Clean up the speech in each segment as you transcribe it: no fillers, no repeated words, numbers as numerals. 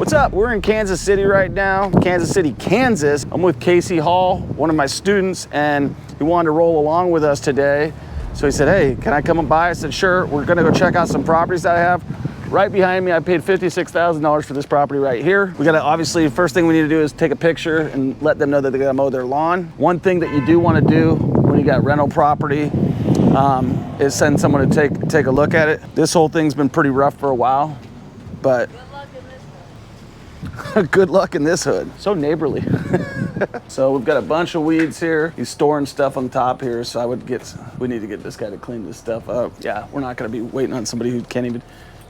What's up? We're in Kansas City right now, Kansas City, Kansas. I'm with Casey Hall, one of my students, and he wanted to roll along with us today. So he said, hey, can I come and buy? I said, sure. We're gonna go check out some properties that I have. Right behind me, I paid $56,000 for this property right here. We gotta, obviously, first thing we need to do is take a picture and let them know that they gotta mow their lawn. One thing that you do wanna do when you got rental property is send someone to take a look at it. This whole thing's been pretty rough for a while, but good luck in this hood. So neighborly. So we've got a bunch of weeds here. He's storing stuff on top here, so we need to get this guy to clean this stuff up. Yeah, we're not gonna be waiting on somebody who can't even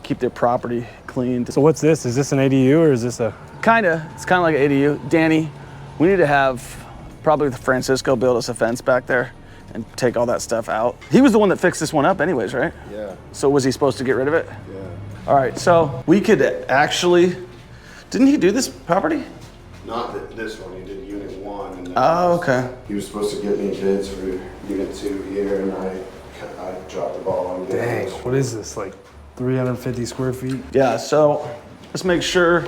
keep their property cleaned. So what's this? Is this an ADU or is this a? It's kinda like an ADU. Danny, we need to have probably Francisco build us a fence back there and take all that stuff out. He was the one that fixed this one up anyways, right? Yeah. So was he supposed to get rid of it? Yeah. All right, so we could actually, didn't he do this property? Not this one, he did unit 1. And Oh, okay. He was supposed to give me bids for unit 2 here, and I dropped the ball on Dang, what is this, like 350 square feet? Yeah, so let's make sure.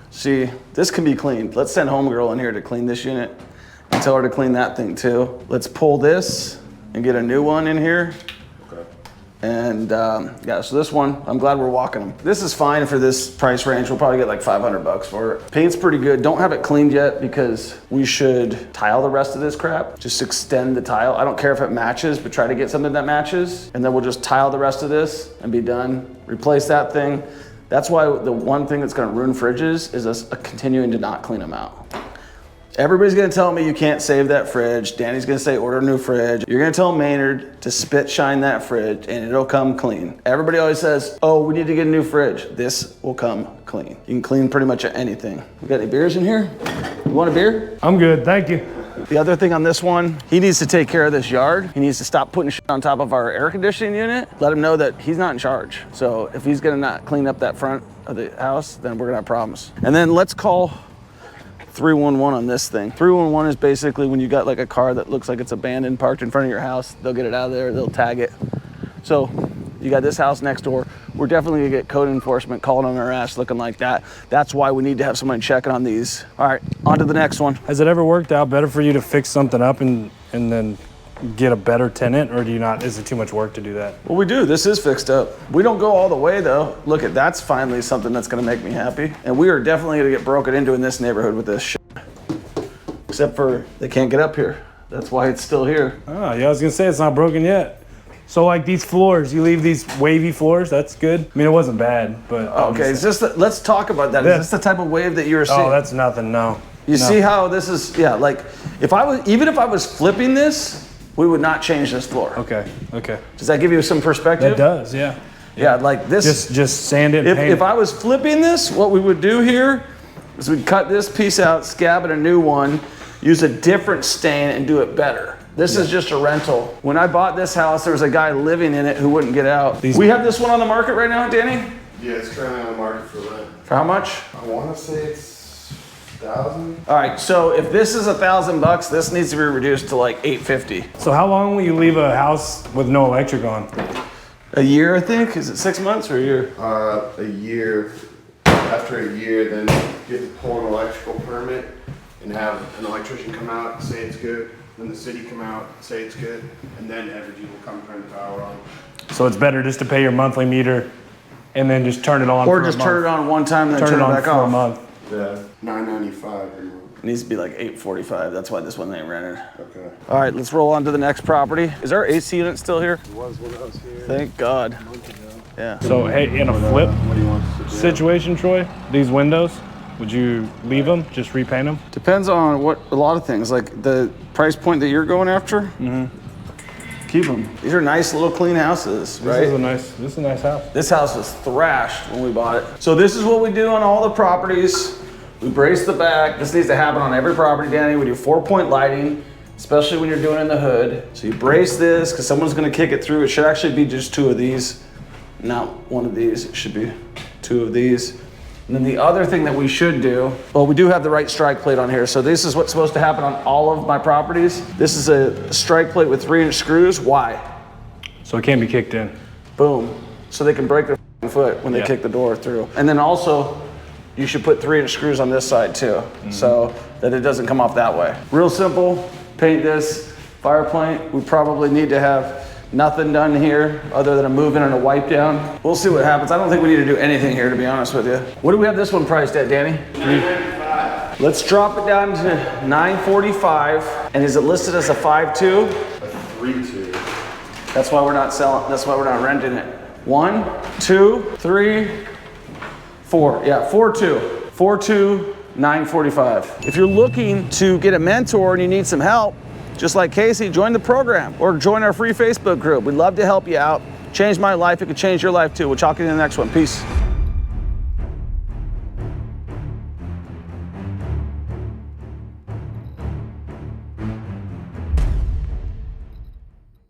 See, this can be cleaned. Let's send homegirl in here to clean this unit and tell her to clean that thing too. Let's pull this and get a new one in here. Okay. And yeah, so this one, I'm glad we're walking them. This is fine for this price range. We'll probably get like 500 bucks for it. Paint's pretty good. Don't have it cleaned yet because we should tile the rest of this crap. Just extend the tile. I don't care if it matches, but try to get something that matches. And then we'll just tile the rest of this and be done. Replace that thing. That's why the one thing that's gonna ruin fridges is us continuing to not clean them out. Everybody's gonna tell me you can't save that fridge. Danny's gonna say order a new fridge. You're gonna tell Maynard to spit shine that fridge and it'll come clean. Everybody always says, oh, we need to get a new fridge. This will come clean. You can clean pretty much anything. We got any beers in here? You want a beer? I'm good, thank you. The other thing on this one, he needs to take care of this yard. He needs to stop putting shit on top of our air conditioning unit. Let him know that he's not in charge. So if he's gonna not clean up that front of the house, then we're gonna have problems. And then let's call 311 on this thing. 311 is basically when you got like a car that looks like it's abandoned, parked in front of your house, they'll get it out of there, they'll tag it. So you got this house next door. We're definitely gonna get code enforcement calling on our ass looking like that. That's why we need to have someone checking on these. All right, on to the next one. Has it ever worked out better for you to fix something up and then get a better tenant, or do you not, is it too much work to do that? Well, we do, this is fixed up. We don't go all the way though. Look at, that's finally something that's gonna make me happy. And we are definitely gonna get broken into in this neighborhood with this shit. Except for they can't get up here. That's why it's still here. Oh, yeah, I was gonna say it's not broken yet. So like these floors, you leave these wavy floors, that's good. I mean, it wasn't bad, but. Okay, it's just let's talk about that. Is this the type of wave that you were seeing? Oh, that's nothing, no. You see how this is, yeah, like even if I was flipping this, we would not change this floor. Okay. Does that give you some perspective? It does, yeah. Yeah, like this. Just sand it and paint If I was flipping this, what we would do here is we'd cut this piece out, scab it a new one, use a different stain and do it better. This is just a rental. When I bought this house, there was a guy living in it who wouldn't get out. We have this one on the market right now, Danny? Yeah, it's currently on the market for rent. For how much? I want to say it's 1,000. All right, so if this is $1,000, this needs to be reduced to like $850. So how long will you leave a house with no electric on? A year, I think. Is it 6 months or a year? A year. After a year, then you have to pull an electrical permit and have an electrician come out and say it's good. Then the city come out, say it's good, and then Evergy will come turn the power on. So it's better just to pay your monthly meter and then just turn it on Or for just a month. turn it on one time and then turn it on back for off. a month. Yeah, $9.95 every month. It needs to be like $845. That's why this one ain't rented. Okay. All right, let's roll on to the next property. Is our AC unit still here? It was when I was here. Thank God. A month ago. Yeah. So hey, in a flip What do you want us to do? situation, Troy, these windows, would you leave them, just repaint them? Depends on a lot of things, like the price point that you're going after. Keep them. These are nice little clean houses, right? This is a nice house. This house was thrashed when we bought it. So this is what we do on all the properties. We brace the back. This needs to happen on every property, Danny. We do 4-point lighting, especially when you're doing it in the hood. So you brace this because someone's gonna kick it through. It should actually be just 2 of these, not 1 of these. It should be 2 of these. And then the other thing that we should do, well, we do have the right strike plate on here. So this is what's supposed to happen on all of my properties. This is a strike plate with 3-inch screws. Why? So it can't be kicked in. Boom. So they can break their foot when they Yeah. kick the door through. And then also, you should put 3-inch screws on this side too, so that it doesn't come off that way. Real simple, paint this fire plank. We probably need to have nothing done here other than a move in and a wipe down. We'll see what happens. I don't think we need to do anything here, to be honest with you. What do we have this one priced at, Danny? $995. Let's drop it down to $945. And is it listed as a 5.2? A 3.2. That's why we're not selling, that's why we're not renting it. 1, 2, 3, 4. Yeah, 4.2. 4.2, $945. If you're looking to get a mentor and you need some help, just like Casey, join the program or join our free Facebook group. We'd love to help you out. Changed my life. It could change your life too. We'll talk to you in the next one. Peace.